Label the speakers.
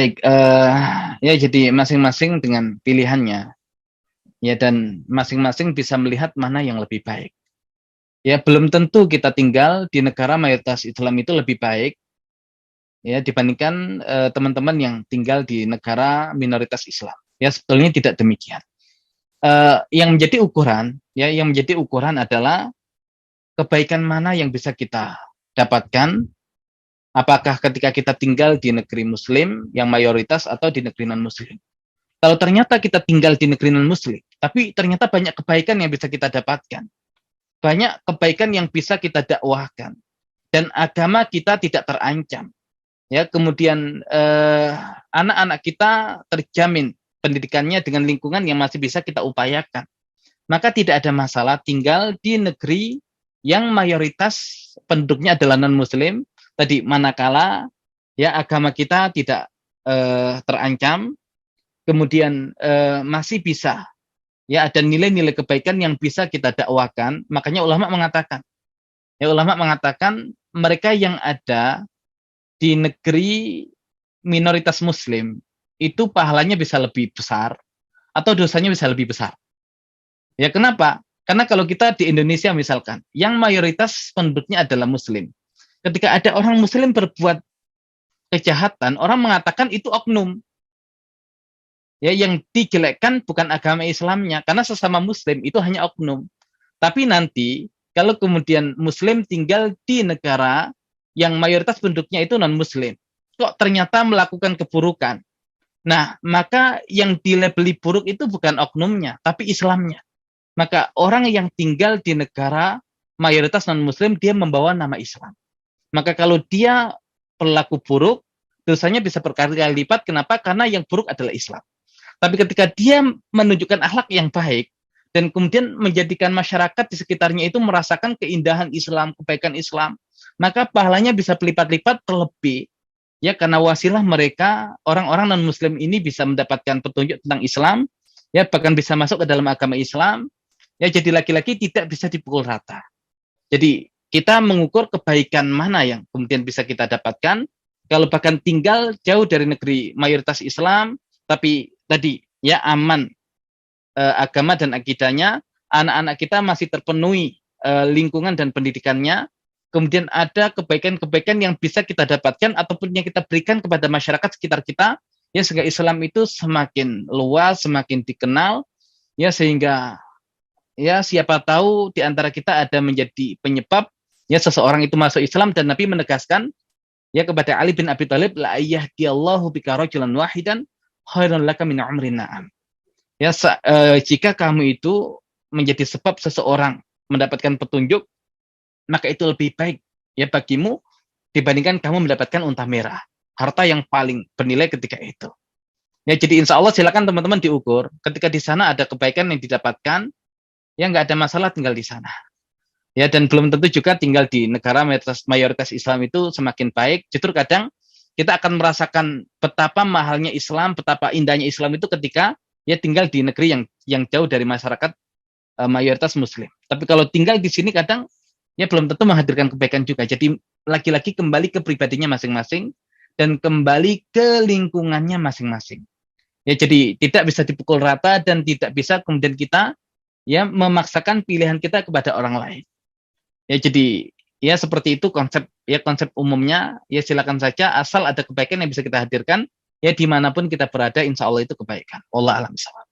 Speaker 1: Baik, ya jadi masing-masing dengan pilihannya, ya dan masing-masing bisa melihat mana yang lebih baik. Ya belum tentu kita tinggal di negara mayoritas Islam itu lebih baik, ya dibandingkan teman-teman yang tinggal di negara minoritas Islam. Ya sebetulnya tidak demikian. Yang menjadi ukuran adalah kebaikan mana yang bisa kita dapatkan. Apakah ketika kita tinggal di negeri Muslim yang mayoritas atau di negeri non-Muslim? Kalau ternyata kita tinggal di negeri non-Muslim, tapi ternyata banyak kebaikan yang bisa kita dapatkan, banyak kebaikan yang bisa kita dakwahkan, dan agama kita tidak terancam. Ya, kemudian anak-anak kita terjamin pendidikannya dengan lingkungan yang masih bisa kita upayakan. Maka tidak ada masalah tinggal di negeri yang mayoritas penduduknya adalah non-Muslim. Tadi manakala ya agama kita tidak terancam, kemudian masih bisa ya ada nilai-nilai kebaikan yang bisa kita dakwakan. Makanya ulama mengatakan mereka yang ada di negeri minoritas Muslim itu pahalanya bisa lebih besar atau dosanya bisa lebih besar. Ya kenapa? Karena kalau kita di Indonesia misalkan, yang mayoritas penduduknya adalah Muslim. Ketika ada orang Muslim berbuat kejahatan, orang mengatakan itu oknum. Ya, yang dijelekkan bukan agama Islamnya, karena sesama Muslim itu hanya oknum. Tapi nanti kalau kemudian Muslim tinggal di negara yang mayoritas penduduknya itu non-Muslim, kok ternyata melakukan keburukan. Nah, maka yang dilabeli buruk itu bukan oknumnya, tapi Islamnya. Maka orang yang tinggal di negara mayoritas non-Muslim, dia membawa nama Islam. Maka kalau dia pelaku buruk, dosanya bisa berkali-kali lipat. Kenapa? Karena yang buruk adalah Islam. Tapi ketika dia menunjukkan akhlak yang baik, dan kemudian menjadikan masyarakat di sekitarnya itu merasakan keindahan Islam, kebaikan Islam, maka pahalanya bisa berlipat-lipat terlebih. Ya, karena wasilah mereka, orang-orang non-Muslim ini bisa mendapatkan petunjuk tentang Islam, ya bahkan bisa masuk ke dalam agama Islam, ya jadi laki-laki tidak bisa dipukul rata. Jadi kita mengukur kebaikan mana yang kemudian bisa kita dapatkan. Kalau bahkan tinggal jauh dari negeri mayoritas Islam, tapi tadi ya aman agama dan akidahnya, anak-anak kita masih terpenuhi lingkungan dan pendidikannya, kemudian ada kebaikan-kebaikan yang bisa kita dapatkan ataupun yang kita berikan kepada masyarakat sekitar kita, ya sehingga Islam itu semakin luas, semakin dikenal, ya sehingga ya siapa tahu di antara kita ada menjadi penyebab ya seseorang itu masuk Islam, dan Nabi menegaskan ya kepada Ali bin Abi Thalib, la yahdiyallahu bika rajulan wahidan khairun laka min umrin na'am. Ya, jika kamu itu menjadi sebab seseorang mendapatkan petunjuk, maka itu lebih baik ya bagimu dibandingkan kamu mendapatkan unta merah, harta yang paling bernilai ketika itu. Ya, jadi insya Allah silakan teman-teman diukur. Ketika di sana ada kebaikan yang didapatkan, ya nggak ada masalah tinggal di sana. Ya, dan belum tentu juga tinggal di negara mayoritas Islam itu semakin baik. Justru kadang kita akan merasakan betapa mahalnya Islam, betapa indahnya Islam itu ketika ya tinggal di negeri yang jauh dari masyarakat mayoritas Muslim. Tapi kalau tinggal di sini kadang ya belum tentu menghadirkan kebaikan juga. Jadi lagi-lagi kembali ke pribadinya masing-masing dan kembali ke lingkungannya masing-masing. Ya, jadi tidak bisa dipukul rata dan tidak bisa kemudian kita ya memaksakan pilihan kita kepada orang lain. Ya, jadi ya seperti itu konsep umumnya. Ya silakan saja asal ada kebaikan yang bisa kita hadirkan ya dimanapun kita berada, insya Allah itu kebaikan. Wallahu a'lam bishawab.